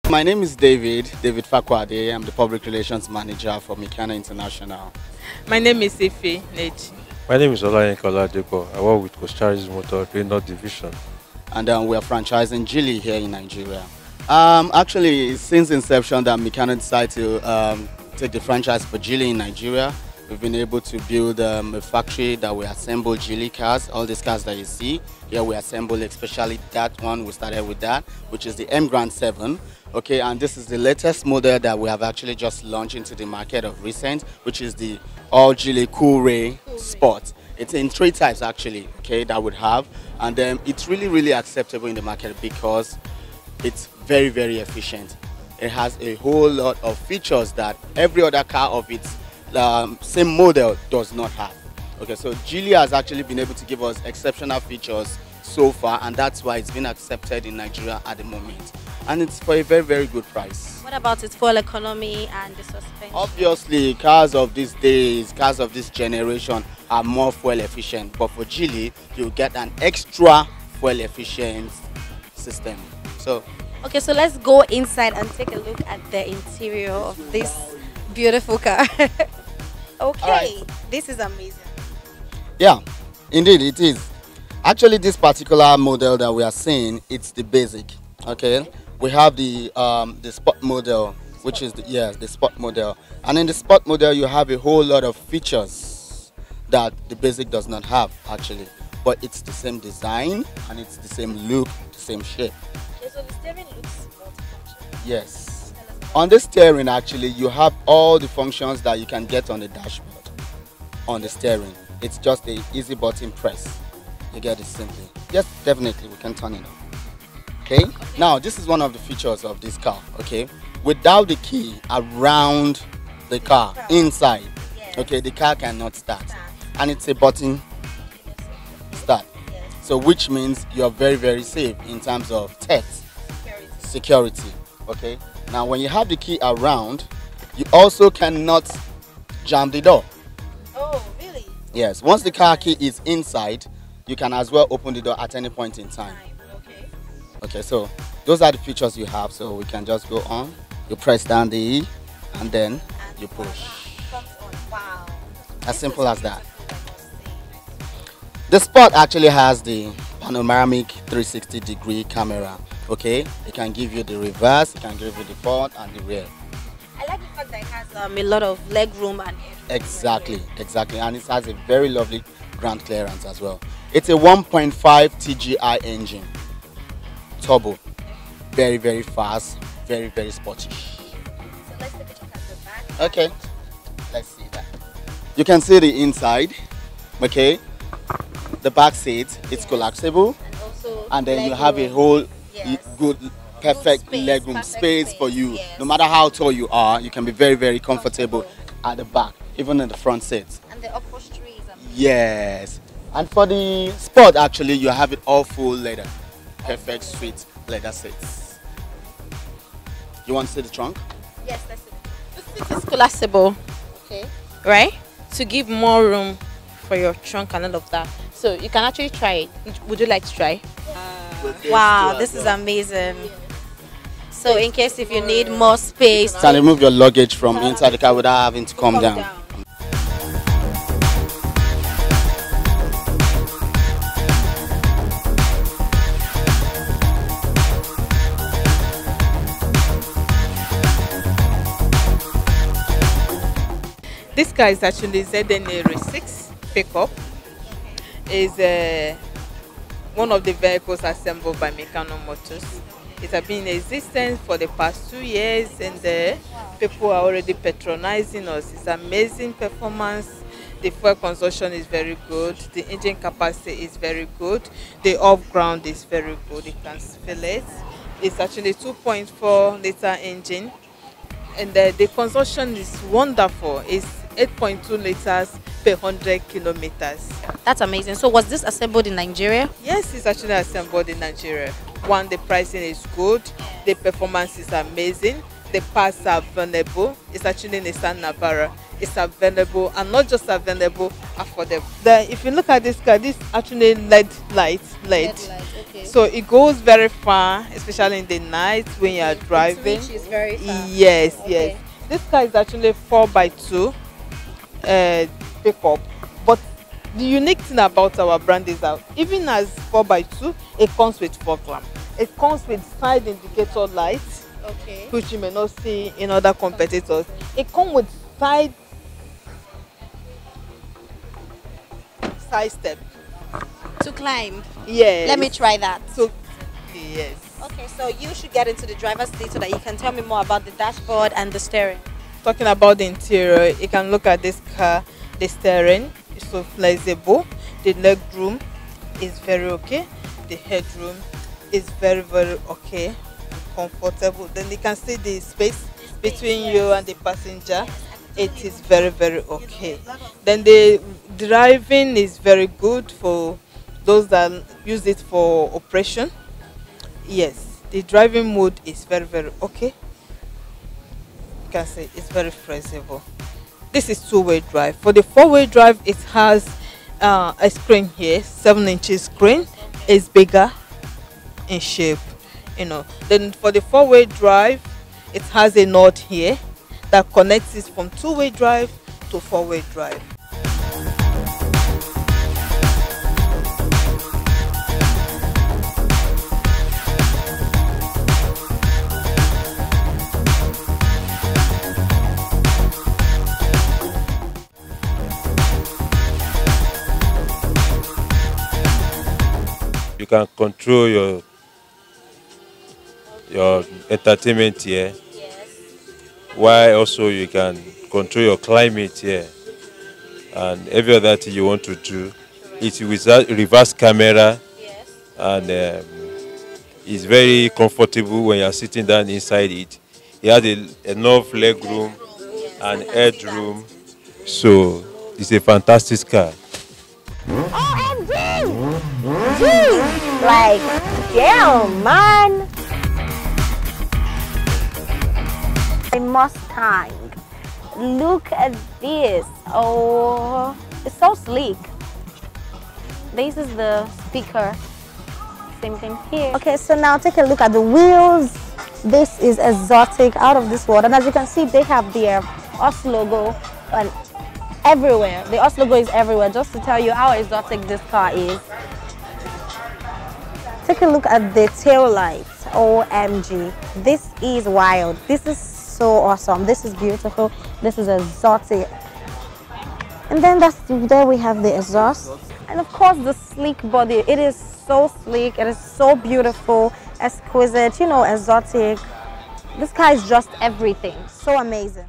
My name is David Fakwade. I'm the Public Relations Manager for Meccano International. My name is Ife Neji. My name is Olayinka Oladepo. I work with Costaris Motor North Division. And we are franchising Geely here in Nigeria. Actually, since inception that Meccano decided to take the franchise for Geely in Nigeria, we've been able to build a factory that we assemble Geely cars. All these cars that you see here, we assemble, especially that one. We started with that, which is the M Grand 7. Okay, and this is the latest model that we have actually just launched into the market of recent, which is the all Geely Coolray Sport. It's in 3 types actually, okay, that would have, and then it's really acceptable in the market because it's very efficient. It has a whole lot of features that every other car of its same model does not have. Okay, so Geely has actually been able to give us exceptional features so far, and that's why it's been accepted in Nigeria at the moment. And it's for a very good price. What about its fuel economy and the suspension? Obviously, cars of these days, cars of this generation are more fuel efficient. But for Geely, you get an extra fuel efficient system. So, okay, so let's go inside and take a look at the interior of this beautiful car. Okay, right. This is amazing. Yeah, indeed it is. Actually, this particular model that we are seeing, it's the basic. Okay. We have the Sport model, which is the Sport model, and in the Sport model you have a whole lot of features that the basic does not have actually, but it's the same design and it's the same look, the same shape. Okay, so the steering looks multifunctional. Yes. On the steering actually you have all the functions that you can get on the dashboard. On the steering, it's just an easy button press. You get it simply. Yes, definitely we can turn it on. Okay, now this is one of the features of this car. Okay, without the key around the car inside, okay, the car cannot start, and it's a button start. So which means you're very safe in terms of theft, security. Okay, now when you have the key around, you also cannot jam the door. Oh, really? Yes, once the car key is inside, you can as well open the door at any point in time. Okay, so those are the features you have, so we can just go on. You press down the E and then you push. Wow. As simple as that. The Sport actually has the panoramic 360-degree camera. Okay, it can give you the reverse, it can give you the front and the rear. I like the fact that it has a lot of leg room and exactly, and it has a very lovely ground clearance as well. It's a 1.5 TGI engine. Turbo, very fast, very sporty. So let's take a look at the back. Okay, let's see that. You can see the inside. Okay, the back seat, it's collapsible, and then you have a whole good, perfect legroom space for you. Yes. No matter how tall you are, you can be very comfortable at the back, even in the front seat. And the upholstery is amazing. Yes, and for the Sport, actually, you have it all full leather. Perfect sweet leather seats. You want to see the trunk? Yes, let's see. The seat is collapsible, okay, right? To give more room for your trunk and all of that. So you can actually try it. Would you like to try? Wow, this is amazing. So in case if you need more space, you can remove your luggage from inside the car without having to come down. This car is actually ZN 6 pickup. Is one of the vehicles assembled by Meccano Motors. It has been in existence for the past 2 years, and people are already patronizing us. It's amazing performance. The fuel consumption is very good. The engine capacity is very good. The off-ground is very good. You can feel it. It's actually 2.4 liter engine, and the consumption is wonderful. It's 8.2 liters per 100 kilometers. That's amazing. So was this assembled in Nigeria? Yes, it's actually assembled in Nigeria. One, the pricing is good, the performance is amazing, the parts are available. It's actually Nissan Navara. It's available, and not just available, affordable. Then if you look at this car, this actually LED light. Okay. So it goes very far, especially in the night when you are driving. Its reach is very far. Yes, Okay. yes. This car is actually 4x2 pickup. But the unique thing about our brand is that even as 4x2, it comes with fog lamp. It comes with side indicator lights, Okay. which you may not see in other competitors. It comes with side step. To climb. Yes. Let me try that. So, yes. Okay, so you should get into the driver's seat so that you can tell me more about the dashboard and the steering. Talking about the interior, you can look at this car. The steering is so flexible. The leg room is very okay. The headroom is very, very okay. Comfortable. Then you can see the space between you and the passenger. It is very, very okay. Then the driving is very good for those that use it for operation. Yes, the driving mode is very, very okay. You can see it's very flexible. This is two-way drive. For the four-way drive, it has a screen here, 7-inch screen. It's bigger in shape, you know. Then for the four-way drive, it has a node here that connects it from two-way drive to four-way drive. You can control your entertainment here. Yes. While also you can control your climate here and every other thing you want to do. It's with a reverse camera, Yes. and it's very comfortable when you're sitting down inside it. It has enough leg room and headroom, so it's a fantastic car. OMG! Jeez! Like, damn, man! A Mustang. Look at this. Oh, it's so sleek. This is the speaker. Same thing here. Okay, so now take a look at the wheels. This is exotic, out of this world. And as you can see, they have their US logo and everywhere. The US logo is everywhere, just to tell you how exotic this car is. Take a look at the tail lights. OMG. This is wild. This is so awesome. This is beautiful. This is exotic. And then there we have the exhaust. And of course the sleek body. It is so sleek. It is so beautiful, exquisite, you know, exotic. This car is just everything. So amazing.